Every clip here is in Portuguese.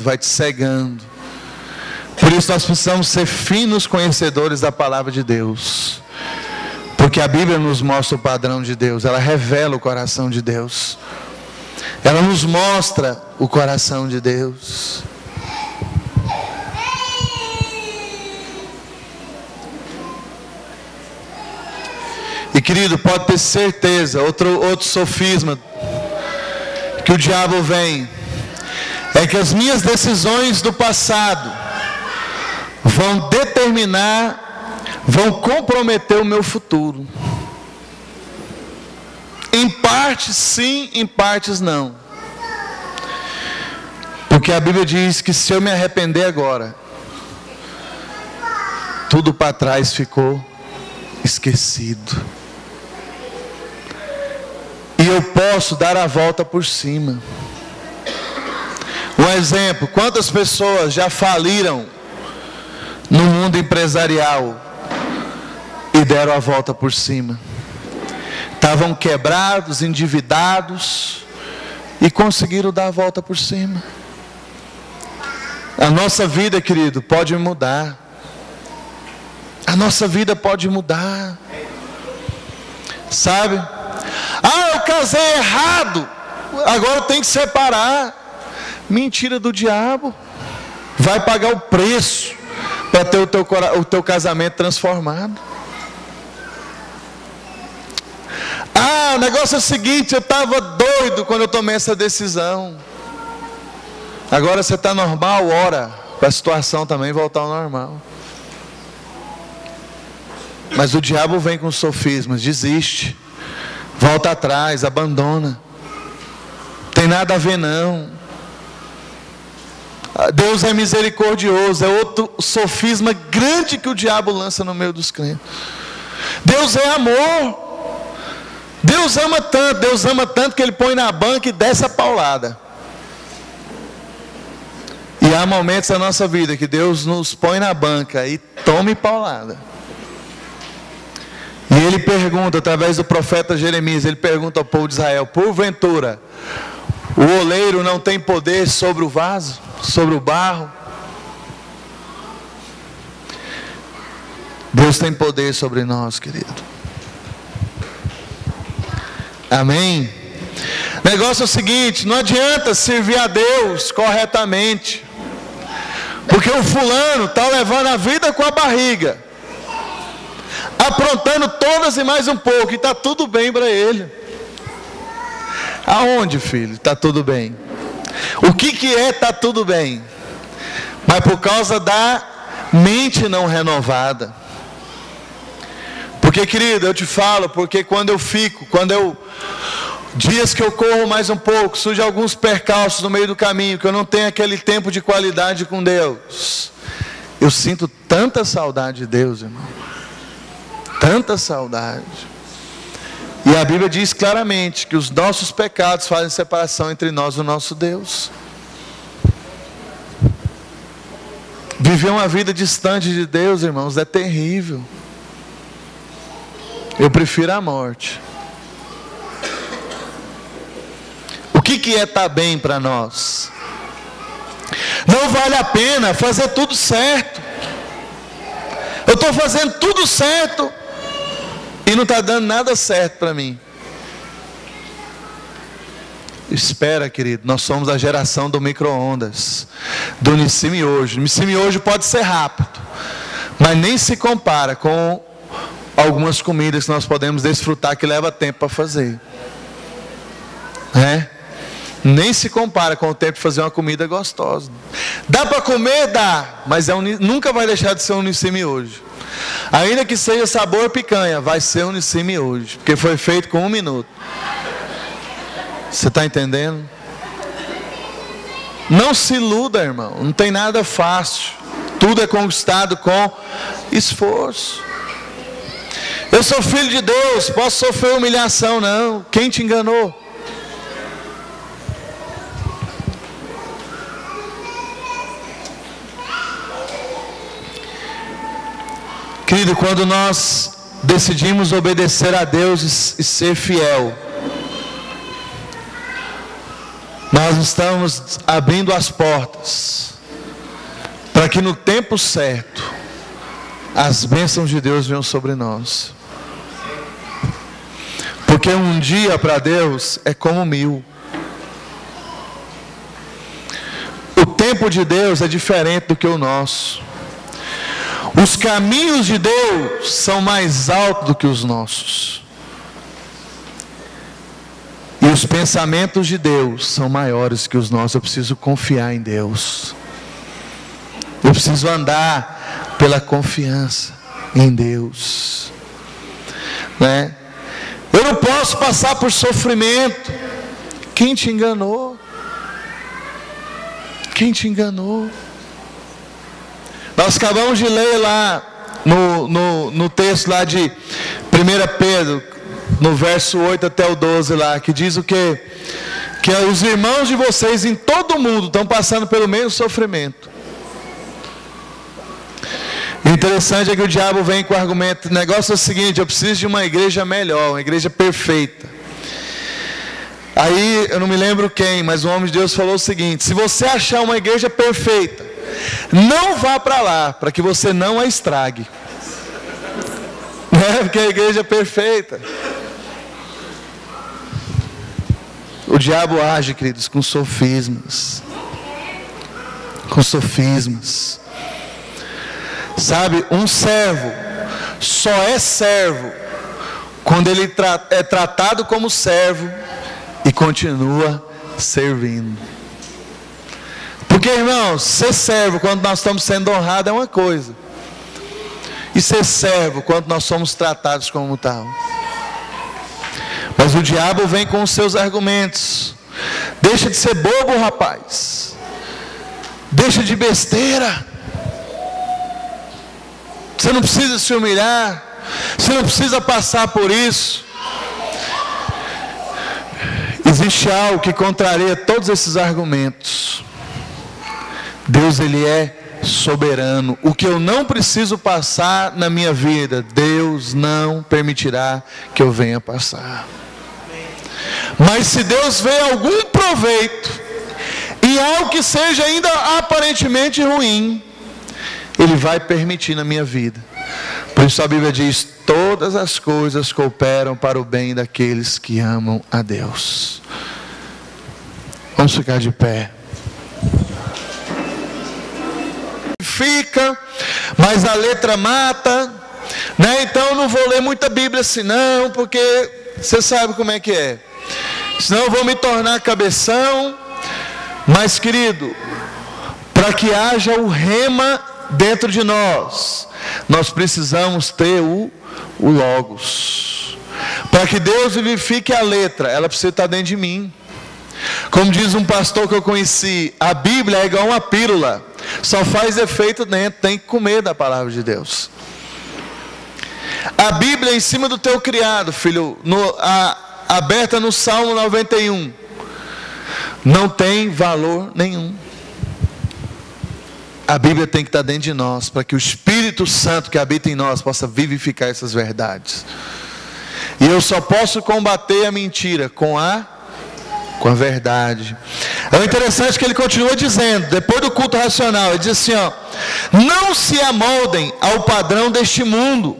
vai te cegando. Por isso nós precisamos ser finos conhecedores da palavra de Deus. Porque a Bíblia nos mostra o padrão de Deus, ela revela o coração de Deus. Ela nos mostra o coração de Deus. E querido, pode ter certeza, outro sofisma que o diabo vem, é que as minhas decisões do passado vão determinar, vão comprometer o meu futuro. Em partes sim, em partes não. Porque a Bíblia diz que se eu me arrepender agora, tudo para trás ficou esquecido. E eu posso dar a volta por cima. Um exemplo, quantas pessoas já faliram no mundo empresarial e deram a volta por cima? Estavam quebrados, endividados e conseguiram dar a volta por cima. A nossa vida, querido, pode mudar. A nossa vida pode mudar. Sabe? Ah, eu casei errado, agora eu tenho que separar. Mentira do diabo. Vai pagar o preço para ter o teu casamento transformado. Ah, o negócio é o seguinte, eu estava doido quando eu tomei essa decisão. Agora você está normal, ora para a situação também voltar ao normal. Mas o diabo vem com sofismas, desiste, volta atrás, abandona. Tem nada a ver não. Deus é misericordioso, é outro sofisma grande que o diabo lança no meio dos crentes. Deus é amor. Deus ama tanto que Ele põe na banca e desce a paulada. E há momentos na nossa vida que Deus nos põe na banca e tome paulada. E Ele pergunta, através do profeta Jeremias, Ele pergunta ao povo de Israel: porventura, o oleiro não tem poder sobre o vaso, sobre o barro? Deus tem poder sobre nós, querido. Amém? O negócio é o seguinte, não adianta servir a Deus corretamente, porque o fulano está levando a vida com a barriga, aprontando todas e mais um pouco, e está tudo bem para ele. Aonde, filho, está tudo bem? O que é está tudo bem? Mas por causa da mente não renovada. Porque, querido, eu te falo, porque dias que eu corro mais um pouco, surgem alguns percalços no meio do caminho, que eu não tenho aquele tempo de qualidade com Deus, eu sinto tanta saudade de Deus, irmão. Tanta saudade. E a Bíblia diz claramente que os nossos pecados fazem separação entre nós e o nosso Deus. Viver uma vida distante de Deus, irmãos, é terrível. Eu prefiro a morte. O que é estar bem para nós? Não vale a pena fazer tudo certo. Eu estou fazendo tudo certo e não está dando nada certo para mim. Espera, querido, nós somos a geração do micro-ondas, do Nissim hoje. O Nissim hoje pode ser rápido, mas nem se compara com algumas comidas que nós podemos desfrutar que leva tempo para fazer. Nem se compara com o tempo de fazer uma comida gostosa. Dá para comer? Dá, mas nunca vai deixar de ser um Nissim hoje. Ainda que seja sabor picanha, vai ser um Nissim hoje, porque foi feito com 1 minuto. Você está entendendo? Não se iluda, irmão. Não tem nada fácil. Tudo é conquistado com esforço. Eu sou filho de Deus, posso sofrer humilhação? Não. Quem te enganou? Querido, quando nós decidimos obedecer a Deus e ser fiel, nós nós estamos abrindo as portas para que no tempo certo as bênçãos de Deus venham sobre nós. Porque um dia para Deus é como 1000. O tempo de Deus é diferente do que o nosso. Os caminhos de Deus são mais altos do que os nossos. E os pensamentos de Deus são maiores que os nossos. Eu preciso confiar em Deus. Eu preciso andar pela confiança em Deus, né? Eu não posso passar por sofrimento. Quem te enganou? Quem te enganou? Nós acabamos de ler lá no texto lá de 1 Pedro, no verso 8 até o 12 lá, que diz o quê? Que os irmãos de vocês em todo o mundo estão passando pelo mesmo sofrimento. O interessante é que o diabo vem com o argumento: o negócio é o seguinte, eu preciso de uma igreja melhor, uma igreja perfeita. Aí, eu não me lembro quem, mas o homem de Deus falou o seguinte: se você achar uma igreja perfeita, não vá para lá, para que você não a estrague. Porque a igreja é perfeita. O diabo age, queridos, com sofismas. Com sofismas. Sabe, um servo só é servo quando ele é tratado como servo e continua servindo. Porque, irmãos, ser servo quando nós estamos sendo honrados é uma coisa, e ser servo quando nós somos tratados como tal. Mas o diabo vem com os seus argumentos: deixa de ser bobo, rapaz, deixa de besteira, você não precisa se humilhar, você não precisa passar por isso. Existe algo que contraria todos esses argumentos. Deus, Ele é soberano. O que eu não preciso passar na minha vida, Deus não permitirá que eu venha passar. Mas se Deus vê algum proveito em algo que seja ainda aparentemente ruim, Ele vai permitir na minha vida. Por isso a Bíblia diz: todas as coisas cooperam para o bem daqueles que amam a Deus. Vamos ficar de pé. Fica, mas a letra mata, né? Então eu não vou ler muita Bíblia assim não, porque você sabe como é que é. Senão eu vou me tornar cabeção. Mas, querido, para que haja o rema dentro de nós, nós precisamos ter o Logos. Para que Deus vivifique a letra, ela precisa estar dentro de mim. Como diz um pastor que eu conheci, a Bíblia é igual uma pílula, só faz efeito dentro, tem que comer da palavra de Deus. A Bíblia é em cima do teu criado, filho, aberta no Salmo 91, não tem valor nenhum. A Bíblia tem que estar dentro de nós, para que o Espírito Santo que habita em nós possa vivificar essas verdades. E eu só posso combater a mentira com a verdade. É interessante que ele continua dizendo, depois do culto racional, ele diz assim, ó: não se amoldem ao padrão deste mundo,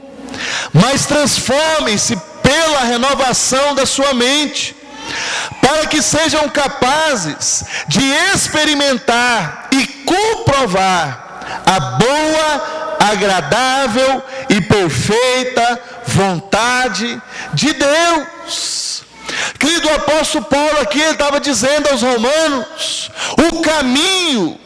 mas transformem-se pela renovação da sua mente, para que sejam capazes de experimentar e comprovar a boa, agradável e perfeita vontade de Deus. Querido, o apóstolo Paulo aqui, ele estava dizendo aos romanos o caminho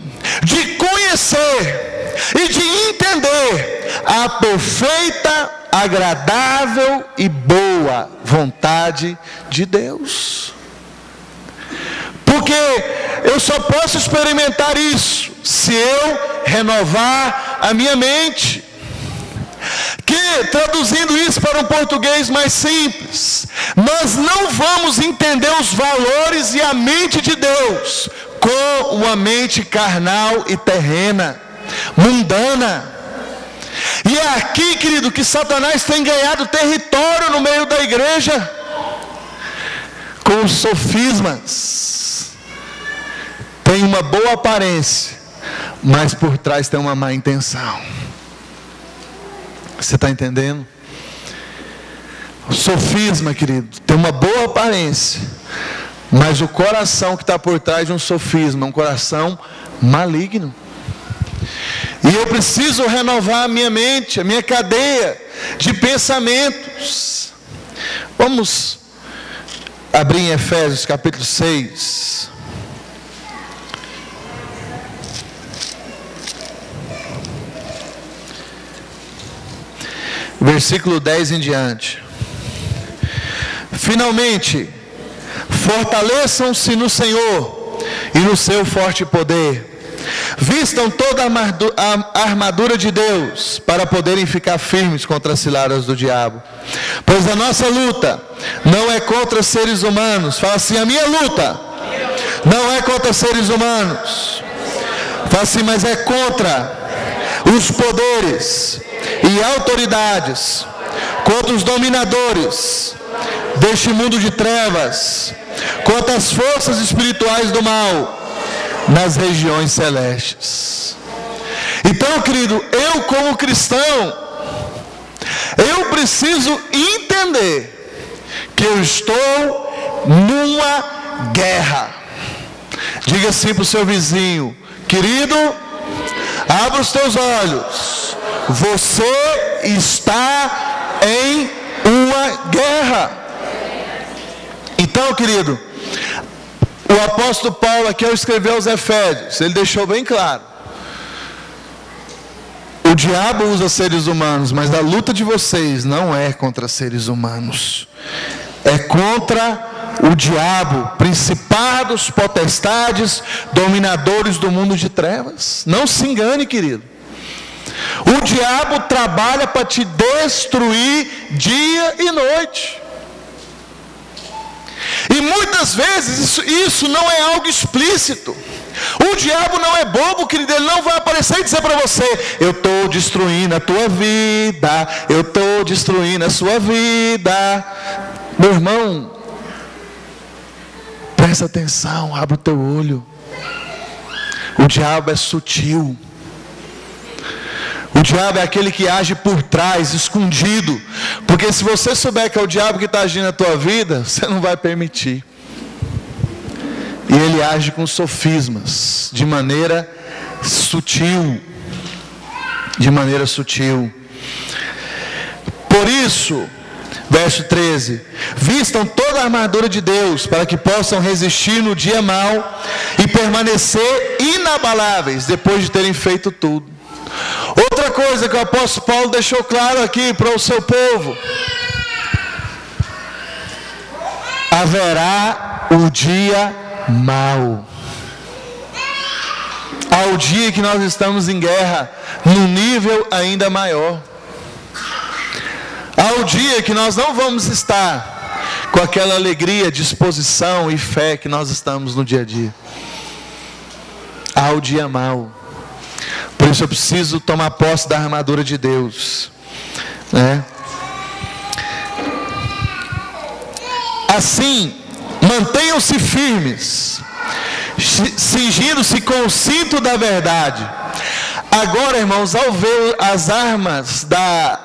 de conhecer e de entender a perfeita, agradável e boa vontade de Deus. Porque eu só posso experimentar isso se eu renovar a minha mente. Que, traduzindo isso para um português mais simples, nós não vamos entender os valores e a mente de Deus com uma mente carnal e terrena, mundana. E é aqui, querido, que Satanás tem ganhado território no meio da igreja, com os sofismas. tem uma boa aparência, mas por trás tem uma má intenção. Você está entendendo? O sofisma, querido, tem uma boa aparência, mas o coração que está por trás de um sofisma é um coração maligno. E eu preciso renovar a minha mente, a minha cadeia de pensamentos. Vamos abrir em Efésios capítulo 6. Versículo 10 em diante. Finalmente, fortaleçam-se no Senhor e no seu forte poder. Vistam toda a armadura de Deus para poderem ficar firmes contra as ciladas do diabo. Pois a nossa luta não é contra seres humanos. Fala assim: a minha luta não é contra seres humanos. Fala assim: mas é contra os poderes e autoridades, contra os dominadores deste mundo de trevas, contra as forças espirituais do mal nas regiões celestes. Então, querido, eu como cristão, eu preciso entender que eu estou numa guerra. Diga assim para o seu vizinho: querido, abra os teus olhos, você está em uma guerra. Então, querido, o apóstolo Paulo aqui, ao escrever aos Efésios, ele deixou bem claro: o diabo usa seres humanos, mas a luta de vocês não é contra seres humanos, é contra o diabo, principados, potestades, dominadores do mundo de trevas. Não se engane, querido. O diabo trabalha para te destruir dia e noite. E muitas vezes isso não é algo explícito. O diabo não é bobo, querido. Ele não vai aparecer e dizer para você: eu estou destruindo a tua vida, eu estou destruindo a sua vida. Meu irmão, presta atenção, abre o teu olho. O diabo é sutil. O diabo é aquele que age por trás, escondido. Porque se você souber que é o diabo que está agindo na tua vida, você não vai permitir. E ele age com sofismas, de maneira sutil. De maneira sutil. Por isso, verso 13: vistam toda a armadura de Deus, para que possam resistir no dia mau e permanecer inabaláveis, depois de terem feito tudo. Outra coisa que o apóstolo Paulo deixou claro aqui para o seu povo: haverá o dia mau. Ao dia que nós estamos em guerra, num nível ainda maior. Ao dia que nós não vamos estar com aquela alegria, disposição e fé que nós estamos no dia a dia. Ao dia mau. Por isso eu preciso tomar posse da armadura de Deus, né? Assim, mantenham-se firmes, cingindo-se com o cinto da verdade. Agora, irmãos, ao ver as armas da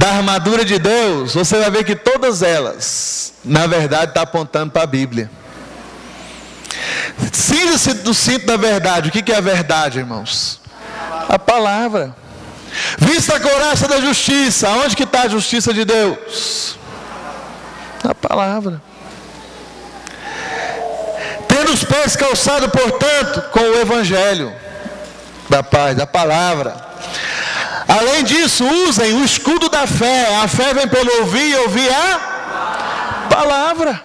armadura de Deus, você vai ver que todas elas, na verdade, estão apontando para a Bíblia. Cinja-se do cinto da verdade. O que é a verdade, irmãos? A palavra. Vista a couraça da justiça. Onde que está a justiça de Deus? A palavra. Tendo os pés calçados, portanto, com o evangelho da paz, da palavra. Além disso, usem o escudo da fé. A fé vem pelo ouvir e ouvir a palavra,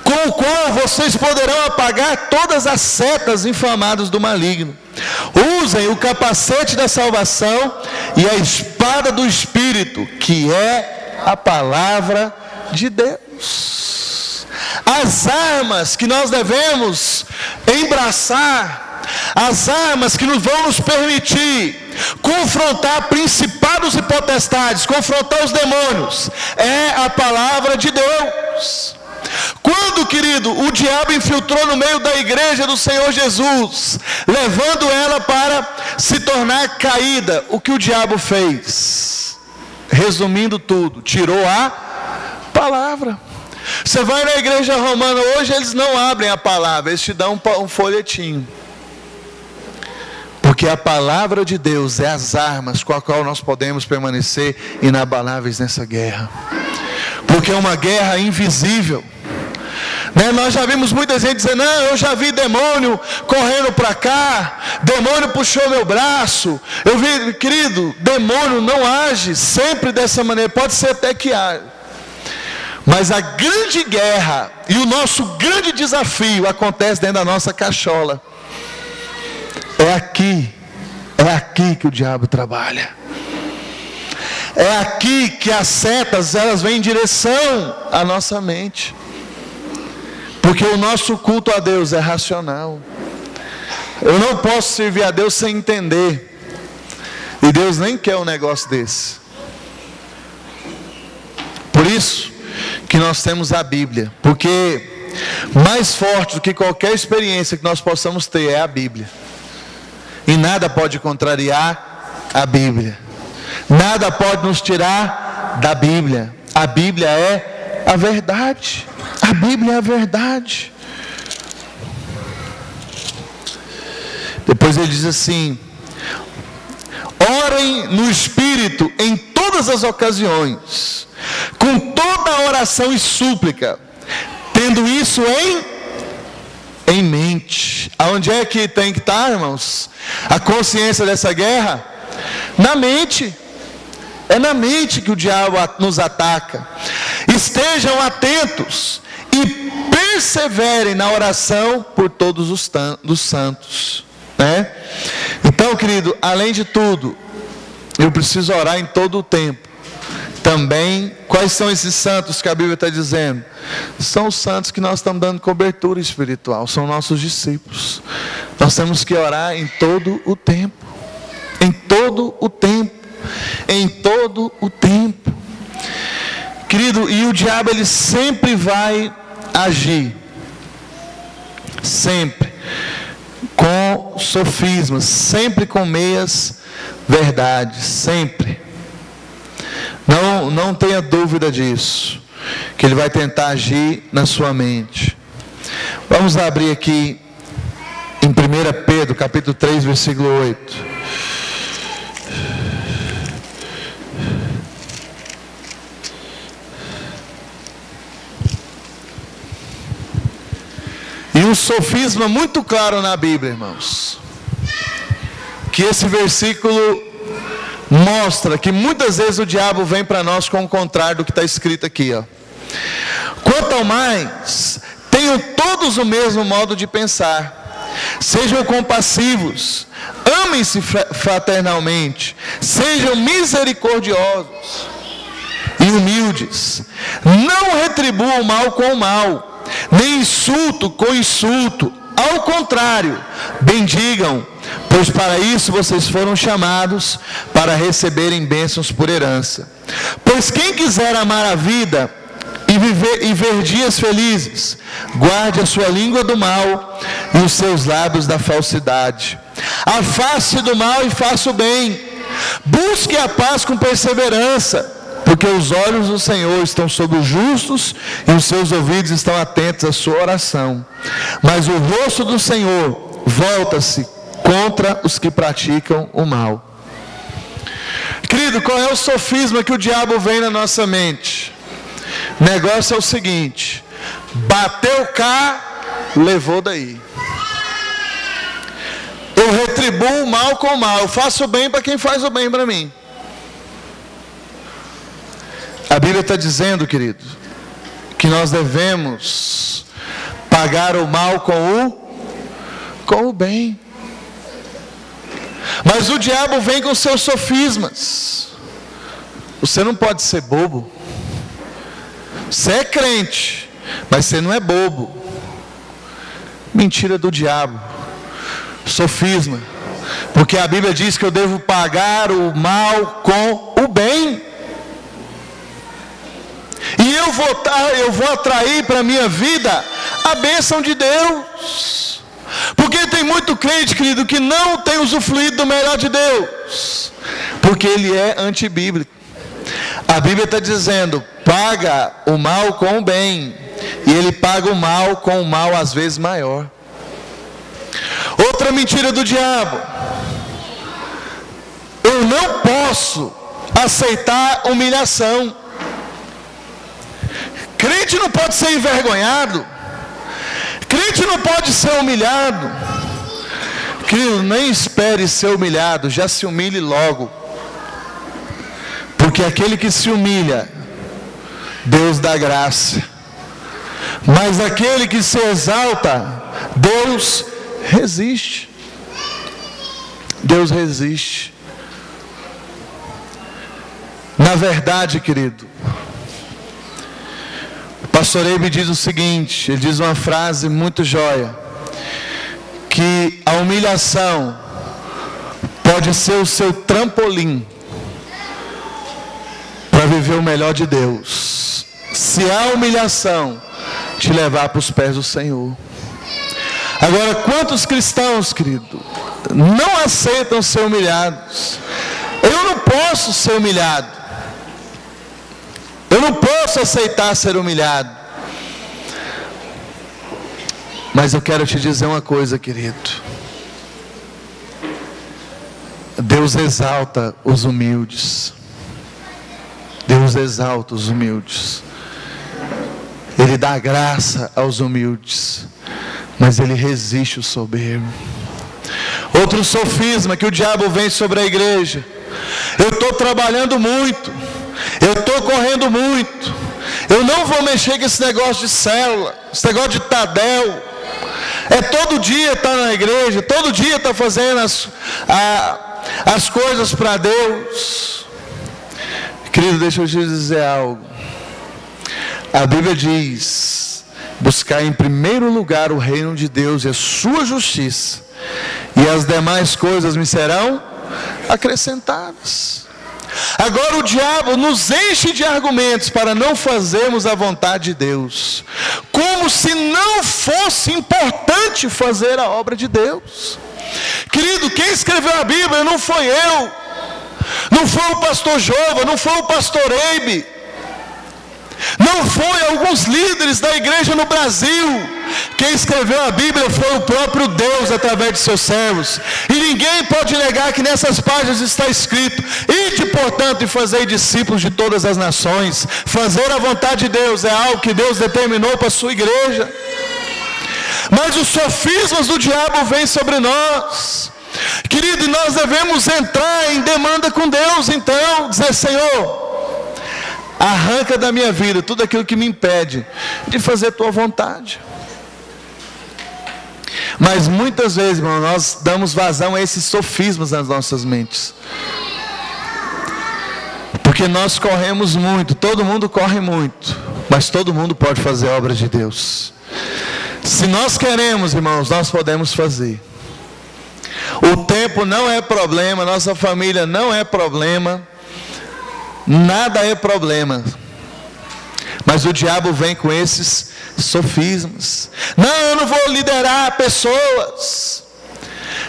com o qual vocês poderão apagar todas as setas inflamadas do maligno. Usem o capacete da salvação e a espada do Espírito, que é a palavra de Deus. As armas que nós devemos embraçar, as armas que nos vão nos permitir confrontar principados e potestades, confrontar os demônios, é a palavra de Deus. Quando, querido, o diabo infiltrou no meio da igreja do Senhor Jesus, levando ela para se tornar caída, o que o diabo fez? Resumindo tudo, tirou a palavra. Você vai na igreja romana hoje, eles não abrem a palavra, eles te dão um folhetinho. Porque a palavra de Deus é as armas com a qual nós podemos permanecer inabaláveis nessa guerra. Porque é uma guerra invisível. Nós já vimos muita gente dizendo: não, eu já vi demônio correndo para cá, demônio puxou meu braço. Eu vi, querido, demônio não age sempre dessa maneira, pode ser até que age. Mas a grande guerra e o nosso grande desafio acontece dentro da nossa cachola. É aqui que o diabo trabalha. É aqui que as setas, elas vêm em direção à nossa mente. Porque o nosso culto a Deus é racional. Eu não posso servir a Deus sem entender. E Deus nem quer um negócio desse. Por isso que nós temos a Bíblia. Porque mais forte do que qualquer experiência que nós possamos ter é a Bíblia. E nada pode contrariar a Bíblia. Nada pode nos tirar da Bíblia. A Bíblia é a verdade. A Bíblia é a verdade. Depois ele diz assim: orem no Espírito em todas as ocasiões, com toda a oração e súplica, tendo isso em mente. Aonde é que tem que estar, irmãos? A consciência dessa guerra? Na mente. É na mente que o diabo nos ataca. Estejam atentos e perseverem na oração por todos os santos, né? Então, querido, além de tudo, eu preciso orar em todo o tempo. Também, quais são esses santos que a Bíblia está dizendo? São os santos que nós estamos dando cobertura espiritual, são nossos discípulos. Nós temos que orar em todo o tempo. Em todo o tempo. Em todo o tempo. Querido, e o diabo, ele sempre vai agir. Sempre. Com sofismas. Sempre com meias verdades. Sempre. Não tenha dúvida disso. Que ele vai tentar agir na sua mente. Vamos abrir aqui em 1 Pedro, capítulo 3, versículo 8. E um sofisma muito claro na Bíblia, irmãos. Que esse versículo mostra que muitas vezes o diabo vem para nós com o contrário do que está escrito aqui, ó. Quanto ao mais, tenham todos o mesmo modo de pensar, sejam compassivos, amem-se fraternalmente, sejam misericordiosos e humildes, não retribuam o mal com o mal, nem insulto com insulto, ao contrário, bendigam, pois para isso vocês foram chamados, para receberem bênçãos por herança. Pois quem quiser amar a vida e ver dias felizes, guarde a sua língua do mal e os seus lábios da falsidade. Afaste do mal e faça o bem. Busque a paz com perseverança, porque os olhos do Senhor estão sobre os justos e os seus ouvidos estão atentos à sua oração. Mas o rosto do Senhor volta-se contra os que praticam o mal. Querido, qual é o sofisma que o diabo vem na nossa mente? O negócio é o seguinte: bateu cá, levou daí. Eu retribuo o mal com o mal, eu faço o bem para quem faz o bem para mim. A Bíblia está dizendo, querido, que nós devemos pagar o mal com o bem. Mas o diabo vem com seus sofismas. Você não pode ser bobo. Você é crente, mas você não é bobo. Mentira do diabo. Sofisma. Porque a Bíblia diz que eu devo pagar o mal com o bem. E eu vou atrair para a minha vida a bênção de Deus. Porque tem muito crente, querido, que não tem usufruído do melhor de Deus, porque ele é antibíblico. A Bíblia está dizendo: paga o mal com o bem, e ele paga o mal com o mal às vezes maior. Outra mentira do diabo: eu não posso aceitar humilhação. Crente não pode ser envergonhado, crente não pode ser humilhado. Querido, nem espere ser humilhado, já se humilhe logo. Porque aquele que se humilha, Deus dá graça. Mas aquele que se exalta, Deus resiste. Deus resiste. Na verdade, querido, o pastor Eibe diz o seguinte, ele diz uma frase muito joia, que a humilhação pode ser o seu trampolim para viver o melhor de Deus, se a humilhação te levar para os pés do Senhor. Agora, quantos cristãos, querido, não aceitam ser humilhados? Eu não posso ser humilhado, eu não posso aceitar ser humilhado. Mas eu quero te dizer uma coisa, querido: Deus exalta os humildes. Deus exalta os humildes. Ele dá graça aos humildes, mas Ele resiste o soberbo. Outro sofisma que o diabo vem sobre a igreja: eu estou trabalhando muito, eu estou correndo muito, eu não vou mexer com esse negócio de célula, esse negócio de Tadel. É todo dia estar na igreja, todo dia estar fazendo as coisas para Deus. Querido, deixa eu te dizer algo. A Bíblia diz: buscar em primeiro lugar o reino de Deus e a sua justiça, e as demais coisas me serão acrescentadas. Agora o diabo nos enche de argumentos para não fazermos a vontade de Deus, como se não fosse importante fazer a obra de Deus. Querido, quem escreveu a Bíblia não foi eu, não foi o pastor Jova, não foi o pastor Eibe, não foi alguns líderes da igreja no Brasil. Quem escreveu a Bíblia foi o próprio Deus através de seus servos. E ninguém pode negar que nessas páginas está escrito: ide, portanto, e fazei discípulos de todas as nações. Fazer a vontade de Deus é algo que Deus determinou para a sua igreja. Mas os sofismas do diabo vêm sobre nós, querido, e nós devemos entrar em demanda com Deus. Então, dizer: Senhor, arranca da minha vida tudo aquilo que me impede de fazer a tua vontade. Mas muitas vezes, irmão, nós damos vazão a esses sofismas nas nossas mentes, porque nós corremos muito, todo mundo corre muito, mas todo mundo pode fazer a obra de Deus. Se nós queremos, irmãos, nós podemos fazer. O tempo não é problema, nossa família não é problema, nada é problema. Mas o diabo vem com esses sofismas: não, eu não vou liderar pessoas,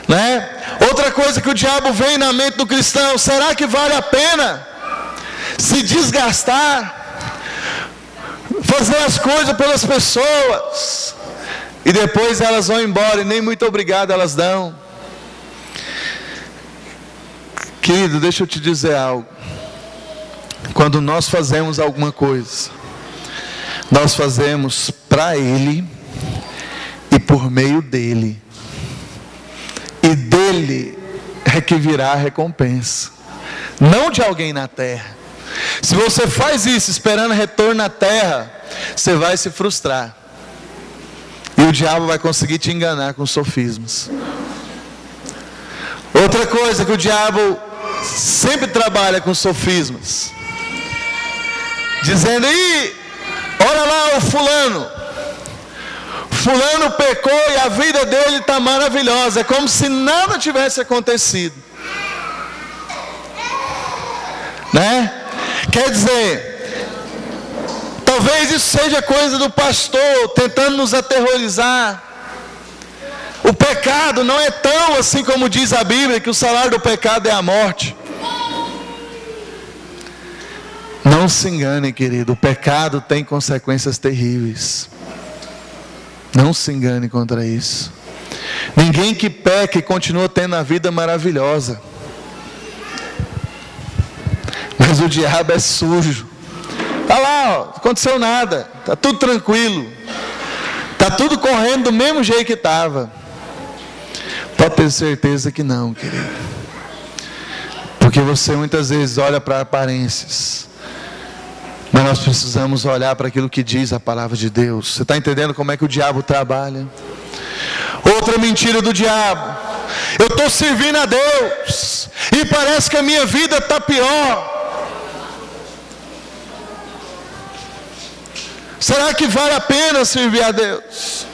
né? Outra coisa que o diabo vem na mente do cristão: será que vale a pena se desgastar, fazer as coisas pelas pessoas, e depois elas vão embora e nem muito obrigado elas dão? Querido, deixa eu te dizer algo. Quando nós fazemos alguma coisa, nós fazemos para Ele e por meio dEle, e dEle é que virá a recompensa, não de alguém na terra. Se você faz isso esperando retorno na terra, você vai se frustrar, e o diabo vai conseguir te enganar com sofismas. Outra coisa que o diabo sempre trabalha com sofismas, dizendo: aí, olha lá o fulano pecou e a vida dele está maravilhosa, é como se nada tivesse acontecido, né? Quer dizer, talvez Talvez isso seja coisa do pastor tentando nos aterrorizar. O pecado não é tão assim como diz a Bíblia, que o salário do pecado é a morte. Não se engane, querido, o pecado tem consequências terríveis. Não se engane contra isso. Ninguém que peca e continua tendo a vida maravilhosa. Mas o diabo é sujo. Olha lá, ó, não aconteceu nada, está tudo tranquilo, está tudo correndo do mesmo jeito que estava. Pode ter certeza que não, querido. Porque você muitas vezes olha para aparências, mas nós precisamos olhar para aquilo que diz a palavra de Deus. Você está entendendo como é que o diabo trabalha? Outra mentira do diabo: eu estou servindo a Deus e parece que a minha vida está pior. Será que vale a pena servir a Deus?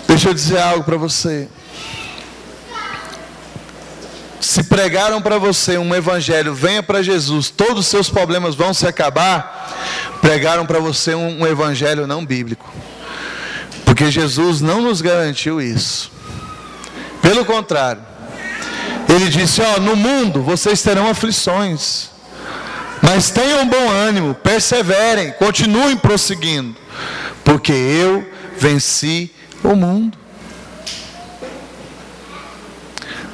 Deixa eu dizer algo para você. Se pregaram para você um evangelho, venha para Jesus, todos os seus problemas vão se acabar. Pregaram para você um evangelho não bíblico. Porque Jesus não nos garantiu isso. Pelo contrário, Ele disse: ó, no mundo vocês terão aflições, mas tenham bom ânimo, perseverem, continuem prosseguindo, porque eu venci o mundo.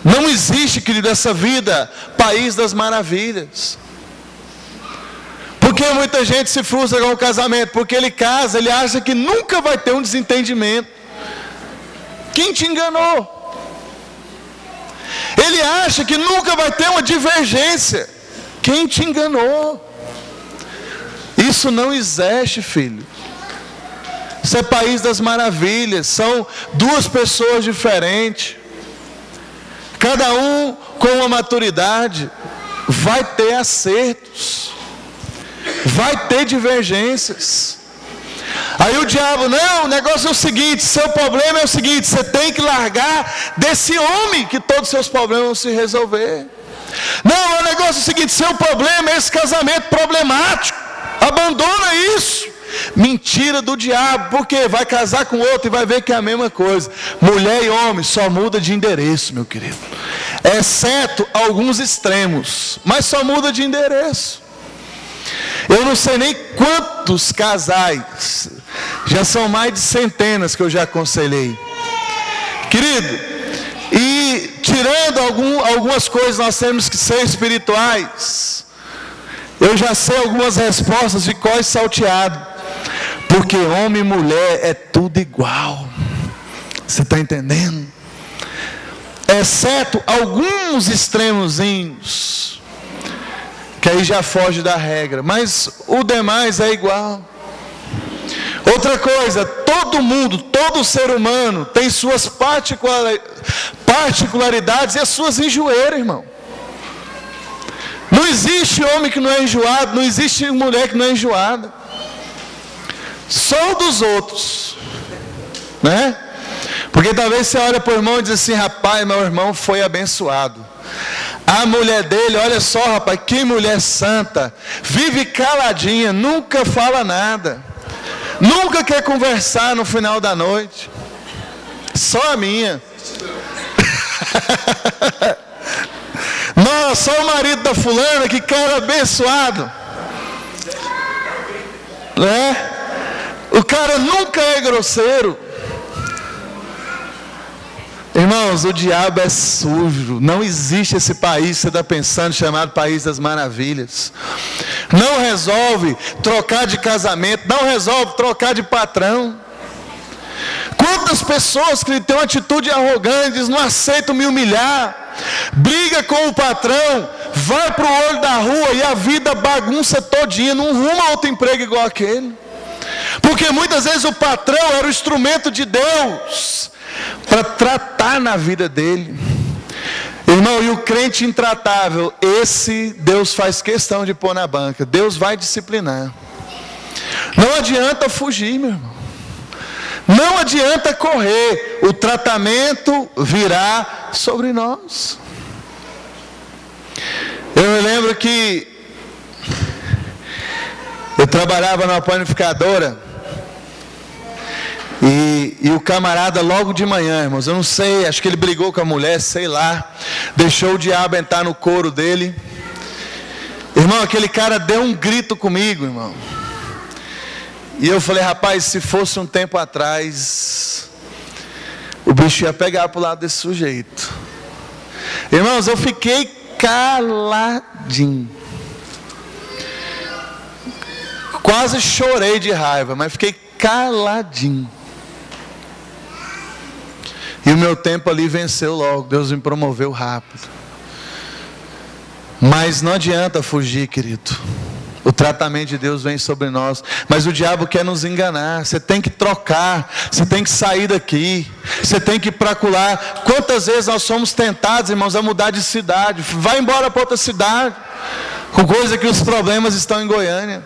Não existe, querido, essa vida país das maravilhas. Por que muita gente se frustra com o casamento? Porque ele casa, ele acha que nunca vai ter um desentendimento. Quem te enganou? Ele acha que nunca vai ter uma divergência. Quem te enganou? Isso não existe, filho. Isso é país das maravilhas. São duas pessoas diferentes, cada um com uma maturidade. Vai ter acertos, vai ter divergências. Aí o diabo: não, o negócio é o seguinte, seu problema é o seguinte, você tem que largar desse homem que todos os seus problemas vão se resolver. Não, o negócio é o seguinte, seu problema é esse casamento problemático, abandona isso. Mentira do diabo. Porque vai casar com outro e vai ver que é a mesma coisa. Mulher e homem só muda de endereço, meu querido, exceto alguns extremos, mas só muda de endereço. Eu não sei nem quantos casais, já são mais de centenas que eu já aconselhei, querido. E tirando algumas coisas nós temos que ser espirituais, eu já sei algumas respostas de cós salteado. Porque homem e mulher é tudo igual. Você está entendendo? Exceto alguns extremozinhos, que aí já foge da regra, mas o demais é igual. Outra coisa, todo mundo, todo ser humano tem suas particularidades e as suas enjoeiras, irmão. Não existe homem que não é enjoado, não existe mulher que não é enjoada. Só dos outros, né? Porque talvez você olha para o irmão e diz assim: rapaz, meu irmão foi abençoado. A mulher dele, olha só, rapaz, que mulher santa, vive caladinha, nunca fala nada, nunca quer conversar no final da noite. Só a minha. Nossa, só o marido da fulana, que cara abençoado, né? O cara nunca é grosseiro. Irmãos, o diabo é sujo. Não existe esse país que você está pensando, chamado País das Maravilhas. Não resolve trocar de casamento, não resolve trocar de patrão. Quantas pessoas que têm uma atitude arrogante, não aceitam me humilhar, briga com o patrão, vai para o olho da rua e a vida bagunça todinha, não arruma outro emprego igual aquele. Porque muitas vezes o patrão era o instrumento de Deus para tratar na vida dele. Irmão, e o crente intratável, esse Deus faz questão de pôr na banca. Deus vai disciplinar. Não adianta fugir, meu irmão. Não adianta correr. O tratamento virá sobre nós. Eu me lembro que eu trabalhava numa panificadora. E o camarada logo de manhã, irmãos, eu não sei, acho que ele brigou com a mulher, sei lá, deixou o diabo entrar no couro dele. Irmão, aquele cara deu um grito comigo, irmão. E eu falei, rapaz, se fosse um tempo atrás, o bicho ia pegar pro lado desse sujeito. Irmãos, eu fiquei caladinho. Quase chorei de raiva, mas fiquei caladinho. E o meu tempo ali venceu logo. Deus me promoveu rápido. Mas não adianta fugir, querido. O tratamento de Deus vem sobre nós. Mas o diabo quer nos enganar. Você tem que trocar. Você tem que sair daqui. Você tem que ir para acolá. Quantas vezes nós somos tentados, irmãos, a mudar de cidade. Vai embora para outra cidade. Com coisa que os problemas estão em Goiânia.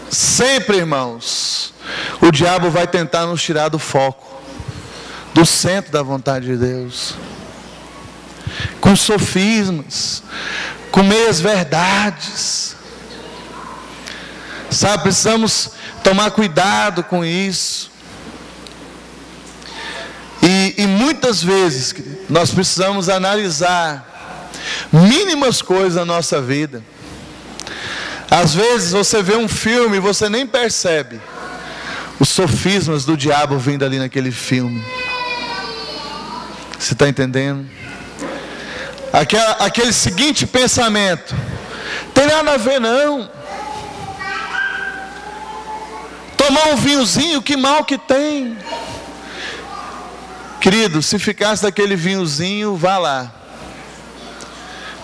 Sempre, irmãos, o diabo vai tentar nos tirar do foco, do centro da vontade de Deus, com sofismas, com meias verdades. Sabe, precisamos tomar cuidado com isso. E muitas vezes, querido, nós precisamos analisar mínimas coisas na nossa vida. Às vezes você vê um filme e você nem percebe os sofismas do diabo vindo ali naquele filme. Você está entendendo? Aquele seguinte pensamento: tem nada a ver não. Tomar um vinhozinho, que mal que tem. Querido, se ficasse daquele vinhozinho, vá lá.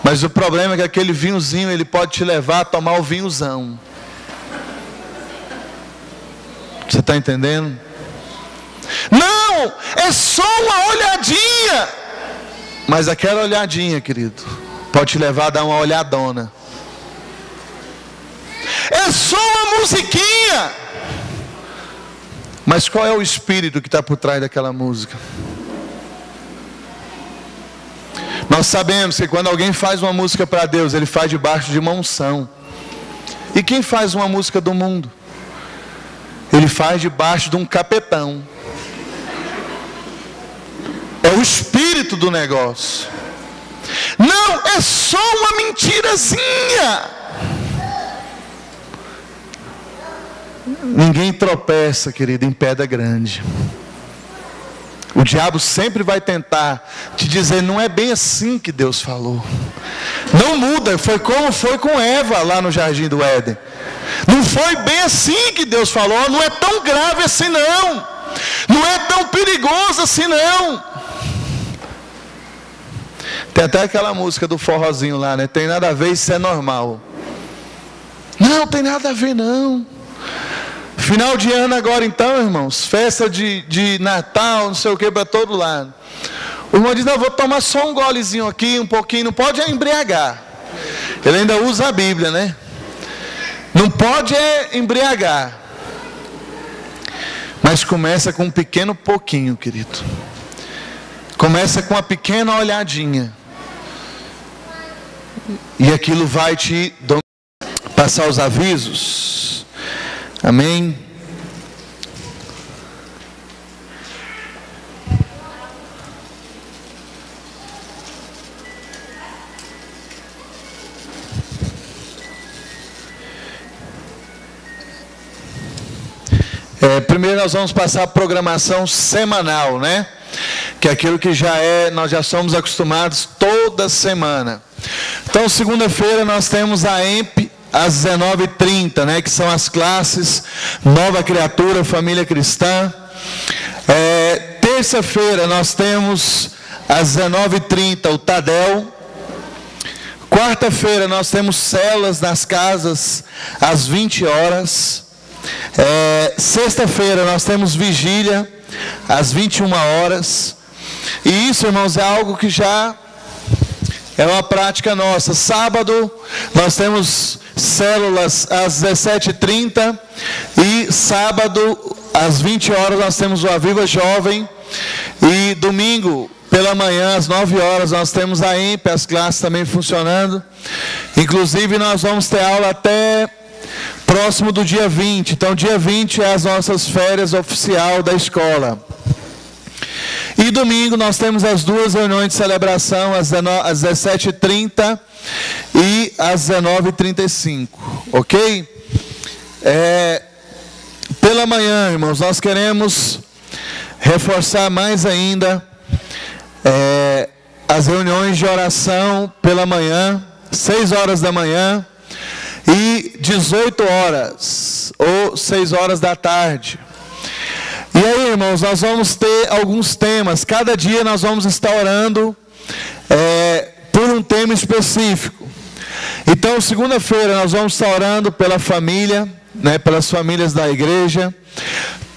Mas o problema é que aquele vinhozinho, ele pode te levar a tomar o vinhozão. Você está entendendo? Não, é só uma olhadinha. Mas aquela olhadinha, querido, pode te levar a dar uma olhadona. É só uma musiquinha. Mas qual é o espírito que está por trás daquela música? Nós sabemos que quando alguém faz uma música para Deus, ele faz debaixo de uma unção. E quem faz uma música do mundo? Ele faz debaixo de um capetão. É o espírito do negócio. Não, é só uma mentirazinha. Ninguém tropeça, querido, em pedra grande. O diabo sempre vai tentar te dizer, não é bem assim que Deus falou. Não muda, foi como foi com Eva lá no Jardim do Éden. Não foi bem assim que Deus falou, não é tão grave assim não. Não é tão perigoso assim não. Tem até aquela música do forrozinho lá, né? Tem nada a ver, isso é normal. Não, tem nada a ver não. Final de ano agora então, irmãos, festa de Natal, não sei o que, para todo lado. O irmão diz, não, vou tomar só um golezinho aqui, um pouquinho, não pode embriagar. Ele ainda usa a Bíblia, né? Não pode embriagar. Mas começa com um pequeno pouquinho, querido. Começa com uma pequena olhadinha. E aquilo vai te passar os avisos. Amém? Primeiro nós vamos passar a programação semanal, né? Que é aquilo que nós já somos acostumados toda semana. Então, segunda-feira nós temos a EMP às 19h30, né? Que são as classes Nova Criatura, Família Cristã. Terça-feira nós temos às 19h30 o Tadel. Quarta-feira nós temos células nas casas às 20 horas. Sexta-feira nós temos vigília às 21 horas. E isso, irmãos, é algo que já é uma prática nossa. Sábado nós temos células às 17h30 e sábado às 20 horas nós temos o Aviva Jovem. E domingo pela manhã, às 9 horas, nós temos a EMP, as classes também funcionando. Inclusive, nós vamos ter aula até próximo do dia 20. Então, dia 20 é as nossas férias oficial da escola. E domingo nós temos as duas reuniões de celebração, às 17h30 e às 19h35, ok? Pela manhã, irmãos, nós queremos reforçar mais ainda as reuniões de oração pela manhã, 6 horas da manhã e 18 horas, ou 6 horas da tarde. E aí, irmãos, nós vamos ter alguns temas. Cada dia nós vamos estar orando por um tema específico. Então, segunda-feira nós vamos estar orando pela família, né, pelas famílias da igreja.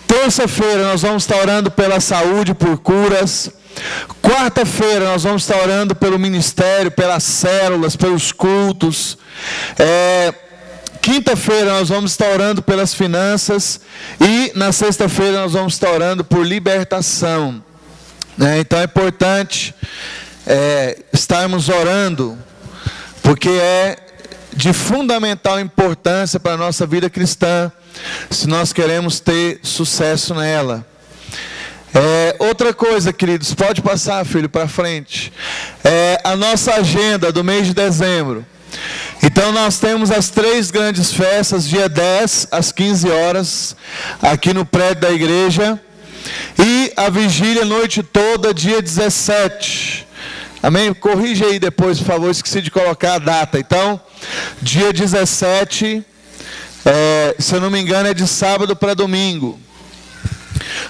Terça-feira nós vamos estar orando pela saúde, por curas. Quarta-feira nós vamos estar orando pelo ministério, pelas células, pelos cultos. Quinta-feira nós vamos estar orando pelas finanças. E na sexta-feira nós vamos estar orando por libertação, né? Então é importante estarmos orando, porque é de fundamental importância para a nossa vida cristã, se nós queremos ter sucesso nela. Outra coisa, queridos, pode passar, filho, para frente. A nossa agenda do mês de dezembro. Então nós temos as 3 grandes festas, dia 10 às 15 horas, aqui no prédio da igreja. E a vigília noite toda, dia 17. Amém? Corrija aí depois, por favor, esqueci de colocar a data. Então, dia 17, se eu não me engano, é de sábado para domingo.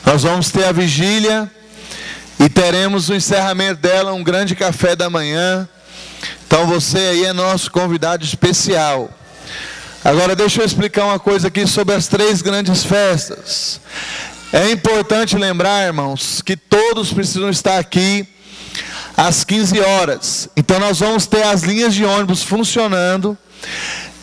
Nós vamos ter a vigília e teremos o encerramento dela, um grande café da manhã. Então você aí é nosso convidado especial. Agora deixa eu explicar uma coisa aqui sobre as 3 grandes festas. É importante lembrar, irmãos, que todos precisam estar aqui às 15 horas. Então nós vamos ter as linhas de ônibus funcionando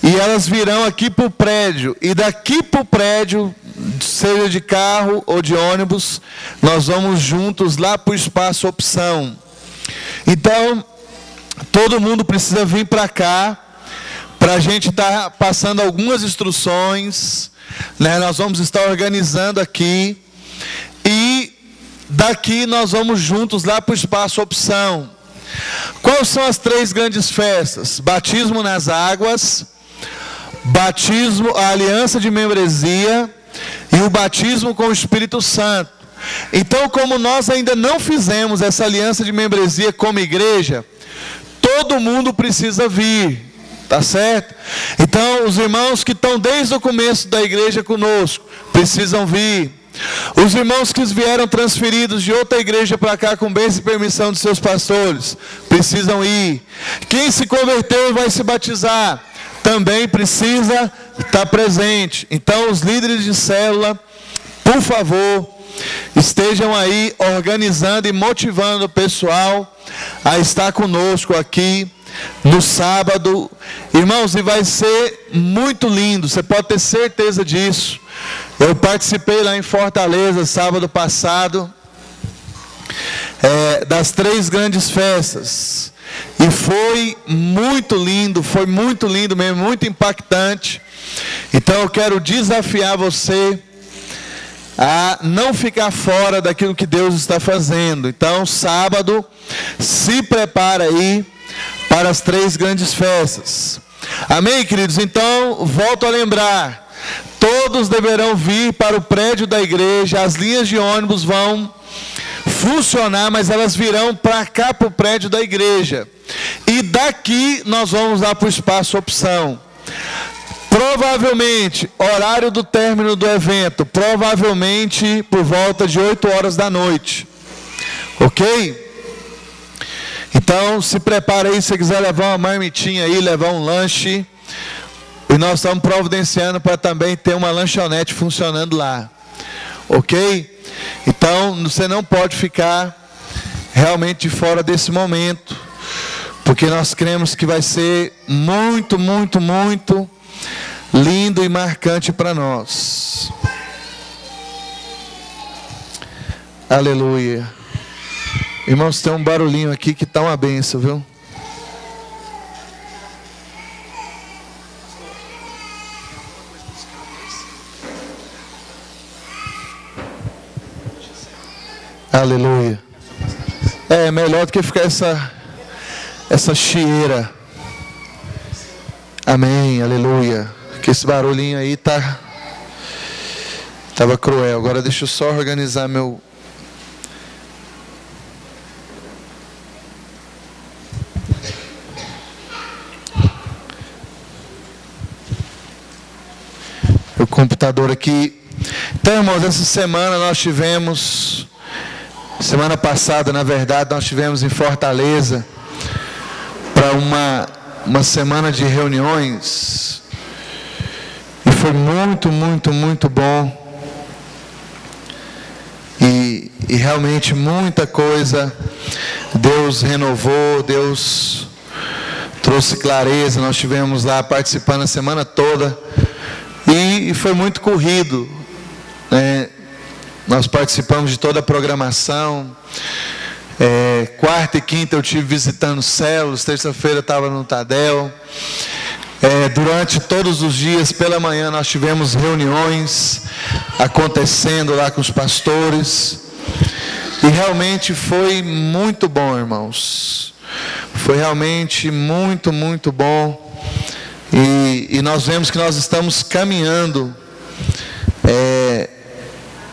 e elas virão aqui para o prédio. E daqui para o prédio, seja de carro ou de ônibus, nós vamos juntos lá para o espaço opção. Então todo mundo precisa vir para cá, para a gente estar passando algumas instruções, né? Nós vamos estar organizando aqui, e daqui nós vamos juntos lá para o espaço opção. Quais são as 3 grandes festas? Batismo nas águas, batismo, a aliança de membresia e o batismo com o Espírito Santo. Então, como nós ainda não fizemos essa aliança de membresia como igreja, todo mundo precisa vir, tá certo? Então, os irmãos que estão desde o começo da igreja conosco, precisam vir. Os irmãos que vieram transferidos de outra igreja para cá com bênção e permissão de seus pastores, precisam ir. Quem se converteu e vai se batizar, também precisa estar presente. Então, os líderes de célula, por favor, estejam aí organizando e motivando o pessoal a estar conosco aqui no sábado. Irmãos, e vai ser muito lindo, você pode ter certeza disso. Eu participei lá em Fortaleza sábado passado das 3 grandes festas, e foi muito lindo mesmo, muito impactante. Então eu quero desafiar você a não ficar fora daquilo que Deus está fazendo. Então, sábado, se prepara aí para as 3 grandes festas. Amém, queridos? Então, volto a lembrar, todos deverão vir para o prédio da igreja. As linhas de ônibus vão funcionar, mas elas virão para cá, para o prédio da igreja. E daqui nós vamos lá para o espaço opção. Provavelmente, horário do término do evento, provavelmente por volta de 8 horas da noite. Ok? Então, se prepara aí, se você quiser levar uma marmitinha aí, levar um lanche. E nós estamos providenciando para também ter uma lanchonete funcionando lá. Ok? Então, você não pode ficar realmente de fora desse momento, porque nós cremos que vai ser muito, muito, muito lindo e marcante para nós. Aleluia. Irmãos, tem um barulhinho aqui que está uma benção, viu? Aleluia. É melhor do que ficar essa chieira. Amém, aleluia. Que esse barulhinho aí tava cruel. Agora deixa eu só organizar meu... o computador aqui. Então, irmãos, essa semana nós tivemos... Semana passada, na verdade, nós tivemos em Fortaleza para uma semana de reuniões e foi muito, muito, muito bom e realmente muita coisa Deus renovou, Deus trouxe clareza. Nós tivemos lá participando a semana toda e foi muito corrido, né? Nós participamos de toda a programação. Quarta e quinta eu tive visitando células, terça-feira eu estava no Tadel. Durante todos os dias, pela manhã, nós tivemos reuniões acontecendo lá com os pastores. E realmente foi muito bom, irmãos. Foi realmente muito, muito bom. E nós vemos que nós estamos caminhando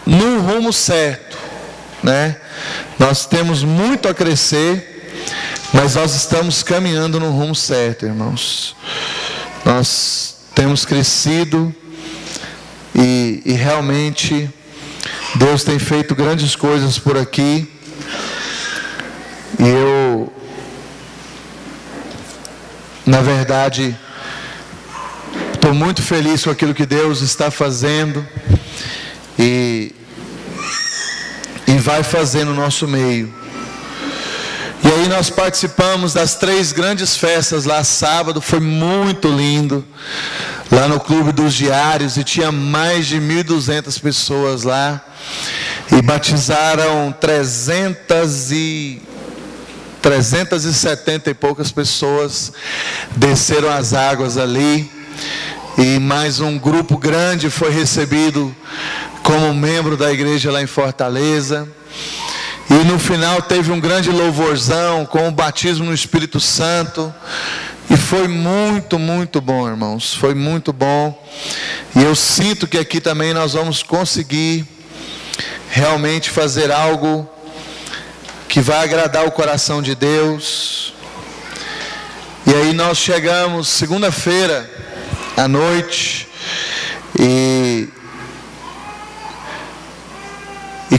no rumo certo, né? Nós temos muito a crescer, mas nós estamos caminhando no rumo certo, irmãos. Nós temos crescido e realmente Deus tem feito grandes coisas por aqui. E eu, na verdade, estou muito feliz com aquilo que Deus está fazendo e vai fazer no nosso meio. E aí nós participamos das 3 grandes festas lá sábado, foi muito lindo, lá no Clube dos Diários, e tinha mais de 1.200 pessoas lá, e batizaram 370 e poucas pessoas, desceram as águas ali, e mais um grupo grande foi recebido como membro da igreja lá em Fortaleza. E no final teve um grande louvorzão com o batismo no Espírito Santo. E foi muito, muito bom, irmãos. Foi muito bom. E eu sinto que aqui também nós vamos conseguir realmente fazer algo que vai agradar o coração de Deus. E aí nós chegamos segunda-feira à noite e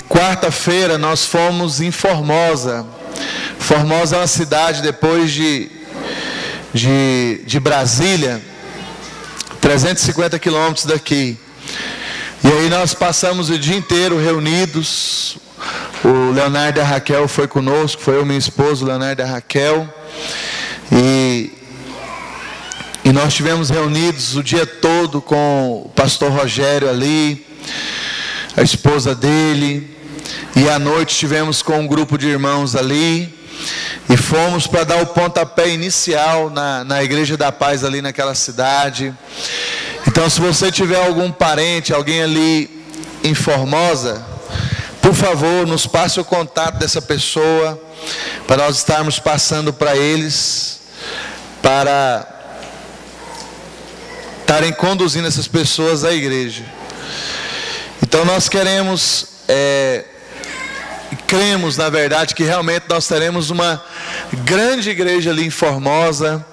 quarta-feira nós fomos em Formosa. Formosa é uma cidade depois de Brasília, 350 quilômetros daqui. E aí nós passamos o dia inteiro reunidos. O Leonardo e a Raquel foi conosco, foi eu e minha esposa, o Leonardo e a Raquel. E nós estivemos reunidos o dia todo com o pastor Rogério ali, a esposa dele, e à noite estivemos com um grupo de irmãos ali, e fomos para dar o pontapé inicial na Igreja da Paz ali naquela cidade. Então, se você tiver algum parente, alguém ali em Formosa, por favor, nos passe o contato dessa pessoa, para nós estarmos passando para eles, para estarem conduzindo essas pessoas à igreja. Então nós cremos na verdade que realmente nós teremos uma grande igreja ali em Formosa.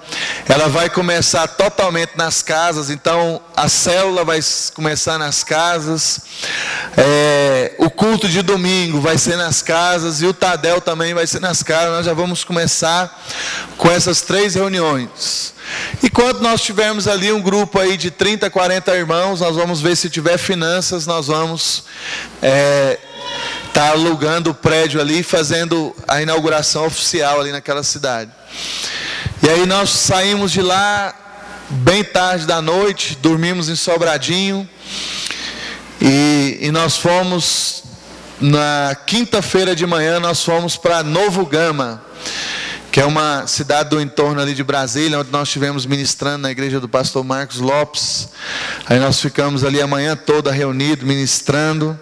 Ela vai começar totalmente nas casas, então a célula vai começar nas casas, o culto de domingo vai ser nas casas e o Tadel também vai ser nas casas. Nós já vamos começar com essas 3 reuniões. E quando nós tivermos ali um grupo aí de 30, 40 irmãos, nós vamos ver se tiver finanças, nós vamos estar alugando o prédio ali, fazendo a inauguração oficial ali naquela cidade. E aí nós saímos de lá bem tarde da noite, dormimos em Sobradinho, e nós fomos na quinta-feira de manhã nós fomos para Novo Gama, que é uma cidade do entorno ali de Brasília, onde nós estivemos ministrando na igreja do pastor Marcos Lopes. Aí nós ficamos ali a manhã toda reunidos, ministrando,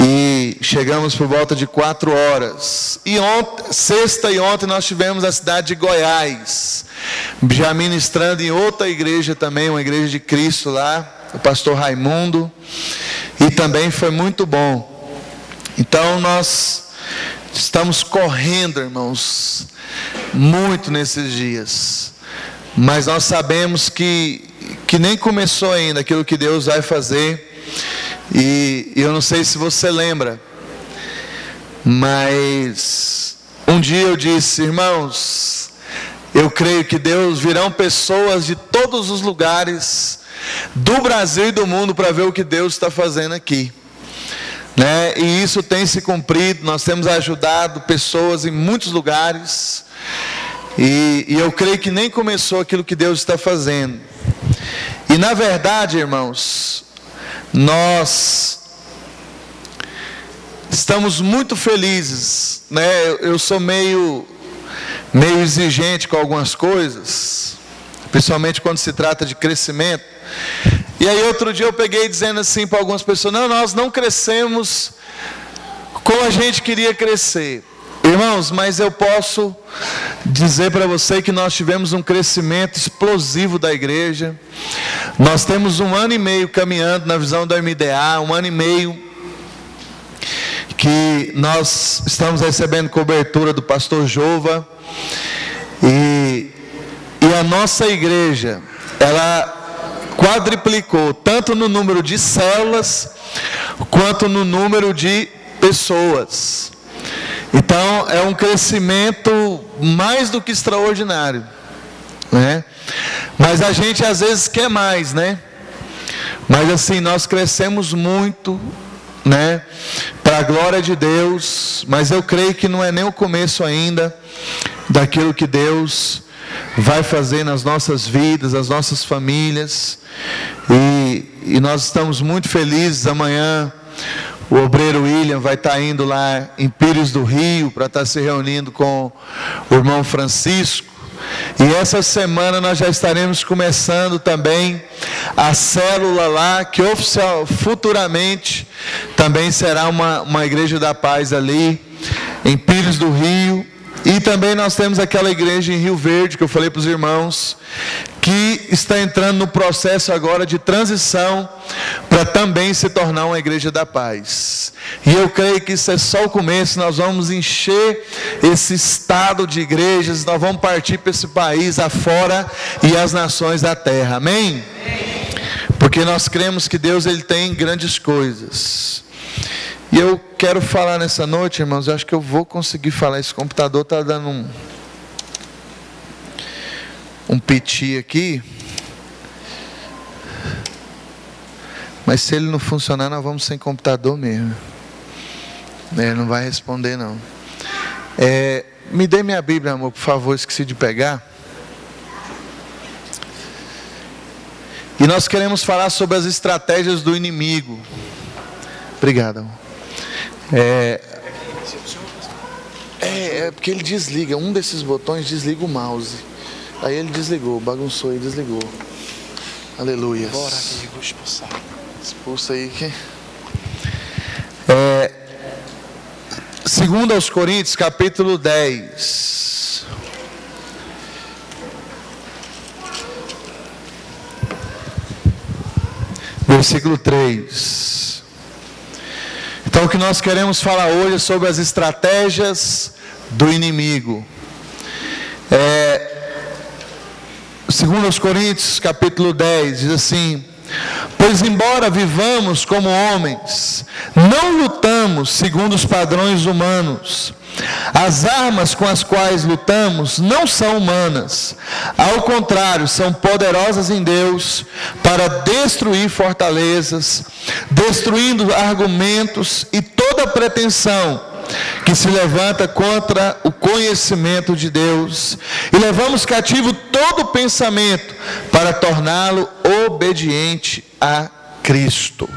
e chegamos por volta de 4 horas. E sexta e ontem nós estivemos na cidade de Goiás, já ministrando em outra igreja também, uma igreja de Cristo lá, o pastor Raimundo, e também foi muito bom. Então nós estamos correndo, irmãos, muito nesses dias, mas nós sabemos que nem começou ainda aquilo que Deus vai fazer. E eu não sei se você lembra, mas um dia eu disse: irmãos, eu creio que Deus virão pessoas de todos os lugares do Brasil e do mundo para ver o que Deus está fazendo aqui, né? E isso tem se cumprido. Nós temos ajudado pessoas em muitos lugares, e eu creio que nem começou aquilo que Deus está fazendo. E na verdade, irmãos, nós estamos muito felizes, né? Eu sou meio exigente com algumas coisas, principalmente quando se trata de crescimento. E aí outro dia eu peguei dizendo assim para algumas pessoas: não, nós não crescemos como a gente queria crescer. Irmãos, mas eu posso dizer para você que nós tivemos um crescimento explosivo da igreja. Nós temos 1 ano e meio caminhando na visão da MDA, 1 ano e meio que nós estamos recebendo cobertura do pastor Jova, e a nossa igreja, ela quadriplicou, tanto no número de células, quanto no número de pessoas. Então é um crescimento mais do que extraordinário, né? Mas a gente às vezes quer mais, né? Mas assim, nós crescemos muito, né? Para a glória de Deus. Mas eu creio que não é nem o começo ainda daquilo que Deus vai fazer nas nossas vidas, nas nossas famílias. E nós estamos muito felizes. Amanhã o obreiro William vai estar indo lá em Pires do Rio para estar se reunindo com o irmão Francisco. E essa semana nós já estaremos começando também a célula lá, que futuramente também será uma igreja da paz ali em Pires do Rio. E também nós temos aquela igreja em Rio Verde, que eu falei para os irmãos, que está entrando no processo agora de transição para também se tornar uma igreja da paz. E eu creio que isso é só o começo. Nós vamos encher esse estado de igrejas, nós vamos partir para esse país afora e as nações da terra. Amém? Porque nós cremos que Deus, Ele tem grandes coisas. E eu quero falar nessa noite, irmãos, eu acho que eu vou conseguir falar. Esse computador está dando um piti aqui. Mas se ele não funcionar, nós vamos sem computador mesmo. Ele não vai responder não. Me dê minha Bíblia, amor, por favor, esqueci de pegar. E nós queremos falar sobre as estratégias do inimigo. Obrigado, amor. Porque ele desliga, um desses botões desliga o mouse. Aí ele desligou, bagunçou e desligou. Aleluia. Bora aqui, vou expulsar. Expulsa aí que... 2 aos Coríntios, capítulo 10. Versículo 3. Então o que nós queremos falar hoje é sobre as estratégias do inimigo. 2 aos Coríntios, capítulo 10, diz assim: pois embora vivamos como homens, não lutamos segundo os padrões humanos. As armas com as quais lutamos não são humanas, ao contrário, são poderosas em Deus para destruir fortalezas, destruindo argumentos e toda pretensão que se levanta contra o conhecimento de Deus, e levamos cativo todo pensamento para torná-lo obediente a Cristo.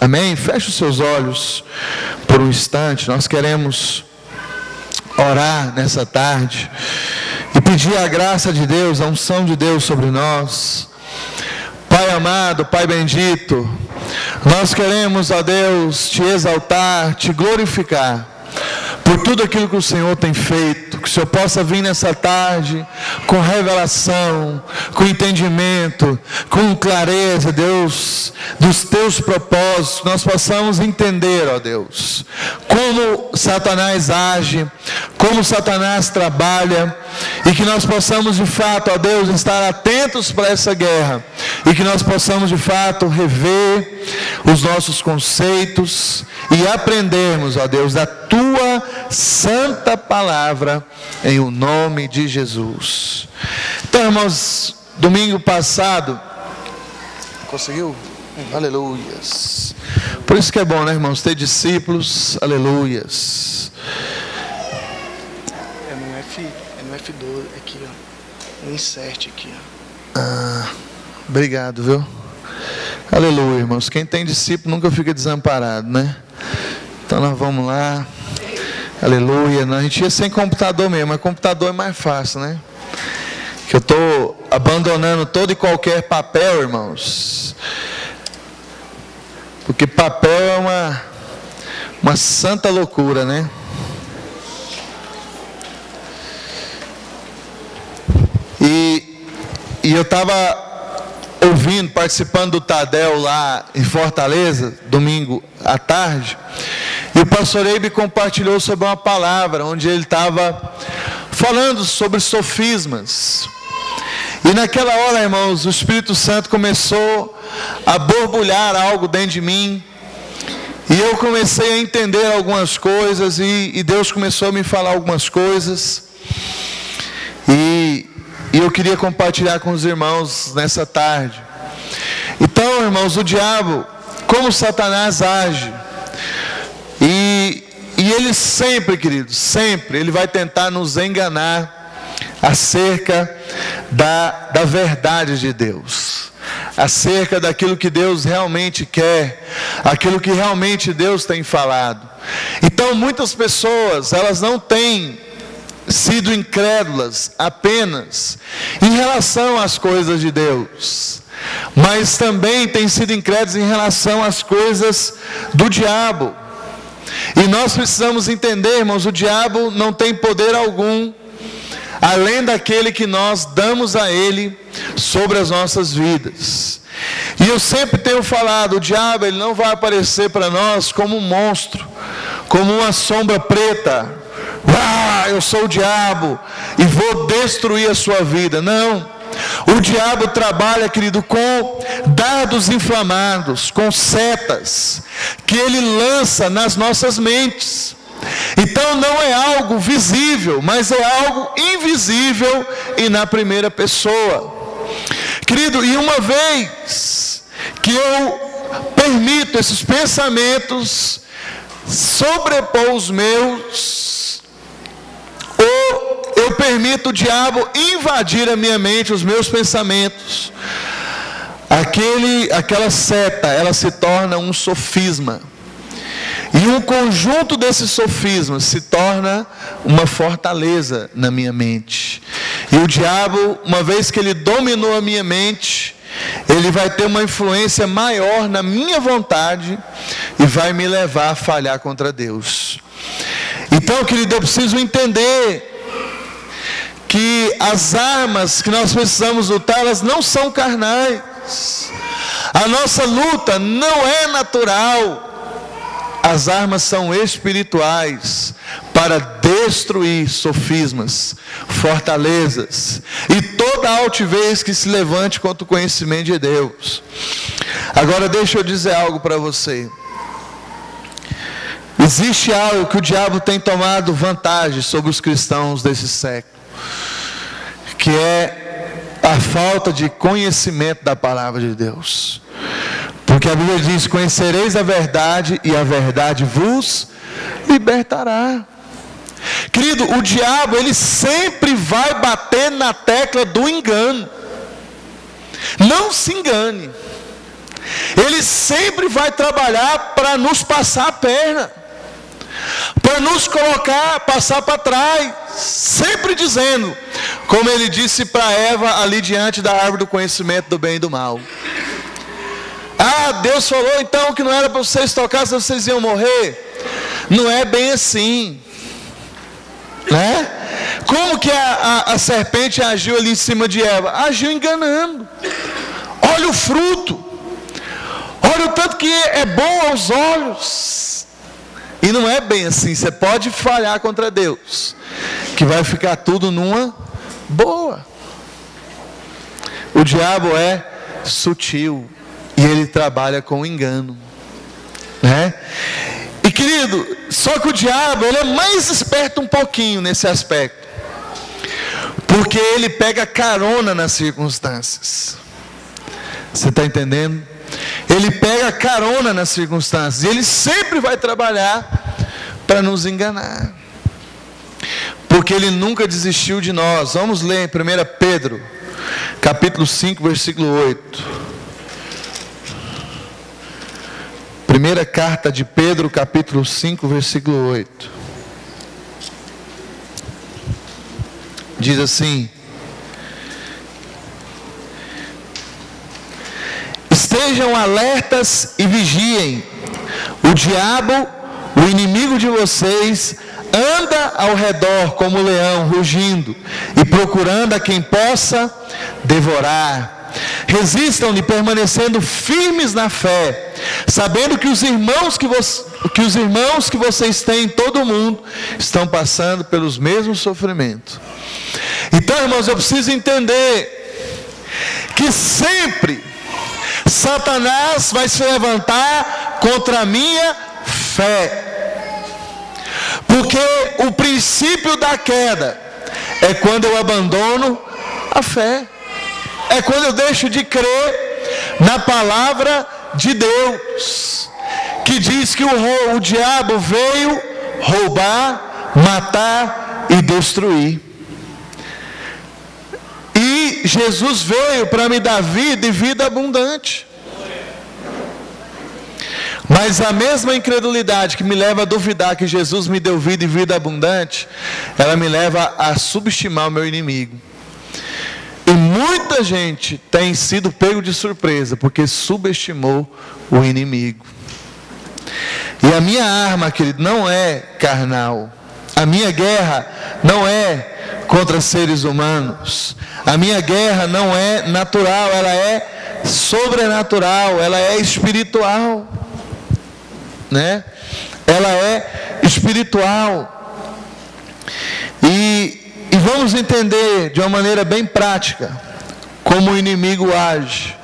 Amém? Feche os seus olhos por um instante. Nós queremos orar nessa tarde e pedir a graça de Deus, a unção de Deus sobre nós. Pai amado, Pai bendito, nós queremos, ó Deus, te exaltar, te glorificar por tudo aquilo que o Senhor tem feito. Que o Senhor possa vir nessa tarde com revelação, com entendimento, com clareza, Deus, dos teus propósitos. Nós possamos entender, ó Deus, como Satanás age, como Satanás trabalha, e que nós possamos de fato, ó Deus, estar atentos para essa guerra, e que nós possamos de fato rever os nossos conceitos e aprendermos, ó Deus, da tua santa palavra, em o nome de Jesus. Então, irmãos, domingo passado, conseguiu? Aleluias. Por isso que é bom, né, irmãos, ter discípulos. Aleluias. É no F12 aqui, ó. No insert aqui, ó. Obrigado, viu? Aleluia, irmãos. Quem tem discípulo nunca fica desamparado, né? Então nós vamos lá. Aleluia. A gente ia sem computador mesmo, mas computador é mais fácil, né? Que eu estou abandonando todo e qualquer papel, irmãos. Porque papel é uma santa loucura, né? E eu estava ouvindo, participando do Tadel lá em Fortaleza, domingo à tarde, e o pastor Eibe compartilhou sobre uma palavra, onde ele estava falando sobre sofismas. E naquela hora, irmãos, o Espírito Santo começou a borbulhar algo dentro de mim, e eu comecei a entender algumas coisas, e Deus começou a me falar algumas coisas, e eu queria compartilhar com os irmãos nessa tarde. Então, irmãos, o diabo, como Satanás age, e ele sempre, queridos, sempre, ele vai tentar nos enganar acerca da verdade de Deus, acerca daquilo que Deus realmente quer, aquilo que realmente Deus tem falado. Então, muitas pessoas, elas não têm sido incrédulas apenas em relação às coisas de Deus, mas também têm sido incrédulas em relação às coisas do diabo. E nós precisamos entender, irmãos, o diabo não tem poder algum além daquele que nós damos a ele sobre as nossas vidas. E eu sempre tenho falado, o diabo, ele não vai aparecer para nós como um monstro, como uma sombra preta. Eu sou o diabo e vou destruir a sua vida. Não. O diabo trabalha, querido, com dardos inflamados, com setas, que ele lança nas nossas mentes. Então não é algo visível, mas é algo invisível e na primeira pessoa. Querido, e uma vez que eu permito esses pensamentos sobrepor os meus, ou eu permito o diabo invadir a minha mente, os meus pensamentos, aquela seta, ela se torna um sofisma. E um conjunto desses sofismas se torna uma fortaleza na minha mente. E o diabo, uma vez que ele dominou a minha mente, ele vai ter uma influência maior na minha vontade e vai me levar a falhar contra Deus. Então, querido, eu preciso entender que as armas que nós precisamos lutar, elas não são carnais. A nossa luta não é natural. As armas são espirituais para destruir sofismas, fortalezas e toda altivez que se levante contra o conhecimento de Deus. Agora deixa eu dizer algo para você. Existe algo que o diabo tem tomado vantagem sobre os cristãos desse século, que é a falta de conhecimento da palavra de Deus. Porque a Bíblia diz: conhecereis a verdade e a verdade vos libertará. Querido, o diabo, ele sempre vai bater na tecla do engano. Não se engane. ele sempre vai trabalhar para nos passar a perna, para nos colocar, passar para trás, sempre dizendo, como ele disse para Eva ali diante da árvore do conhecimento do bem e do mal: ah, Deus falou então que não era para vocês tocar, senão vocês iam morrer. Não é bem assim, né? Como que a serpente agiu ali em cima de Eva? Agiu enganando. Olha o fruto, olha o tanto que é bom aos olhos. E não é bem assim. Você pode falhar contra Deus, que vai ficar tudo numa boa. O diabo é sutil e ele trabalha com engano, né? E querido, só que o diabo, ele é mais esperto um pouquinho nesse aspecto, porque ele pega carona nas circunstâncias. Você está entendendo? Ele pega carona nas circunstâncias, e ele sempre vai trabalhar para nos enganar, porque ele nunca desistiu de nós. Vamos ler em 1 Pedro capítulo 5, versículo 8. Primeira carta de Pedro, capítulo 5, versículo 8. Diz assim: estejam alertas e vigiem. O diabo, o inimigo de vocês, anda ao redor como leão, rugindo e procurando a quem possa devorar. Resistam-lhe, permanecendo firmes na fé, sabendo que os irmãos que vocês têm em todo o mundo estão passando pelos mesmos sofrimentos. Então, irmãos, eu preciso entender que sempre Satanás vai se levantar contra a minha fé, porque o princípio da queda é quando eu abandono a fé, é quando eu deixo de crer na palavra de Deus, que diz que o diabo veio roubar, matar e destruir. E Jesus veio para me dar vida e vida abundante. Mas a mesma incredulidade que me leva a duvidar que Jesus me deu vida e vida abundante, ela me leva a subestimar o meu inimigo. E muita gente tem sido pego de surpresa porque subestimou o inimigo. E a minha arma, querido, não é carnal. A minha guerra não é contra seres humanos. A minha guerra não é natural, ela é sobrenatural, ela é espiritual, né? Ela é espiritual. E vamos entender de uma maneira bem prática como o inimigo age,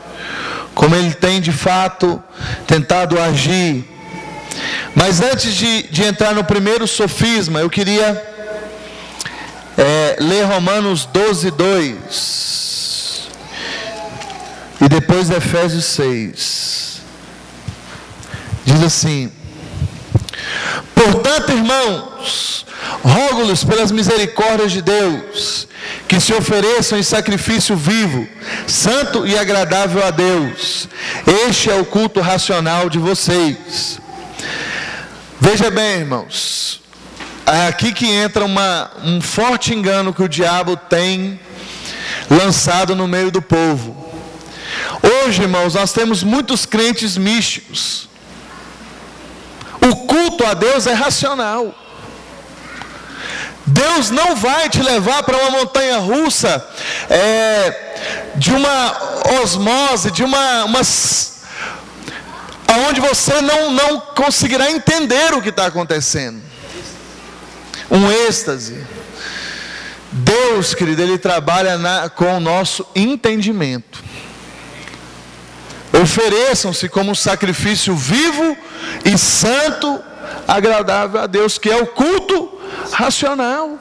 como ele tem de fato tentado agir. Mas antes de entrar no primeiro sofisma, eu queria ler Romanos 12, 2 e depois Efésios 6. Diz assim: portanto, irmãos, rogo-lhes pelas misericórdias de Deus, que se ofereçam em sacrifício vivo, santo e agradável a Deus. Este é o culto racional de vocês. Veja bem, irmãos, é aqui que entra um forte engano que o diabo tem lançado no meio do povo. Hoje, irmãos, nós temos muitos crentes místicos. O culto a Deus é racional. Deus não vai te levar para uma montanha russa de uma osmose, de onde você não conseguirá entender o que está acontecendo. Um êxtase. Deus, querido, Ele trabalha com o nosso entendimento. Ofereçam-se como um sacrifício vivo e santo, agradável a Deus, que é o culto racional.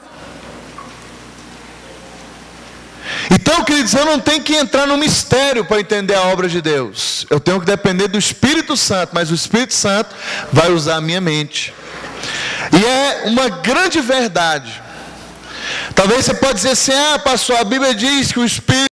Então, queridos, eu não tenho que entrar no mistério para entender a obra de Deus. Eu tenho que depender do Espírito Santo, mas o Espírito Santo vai usar a minha mente. E é uma grande verdade. Talvez você pode dizer assim: pastor, a Bíblia diz que o Espírito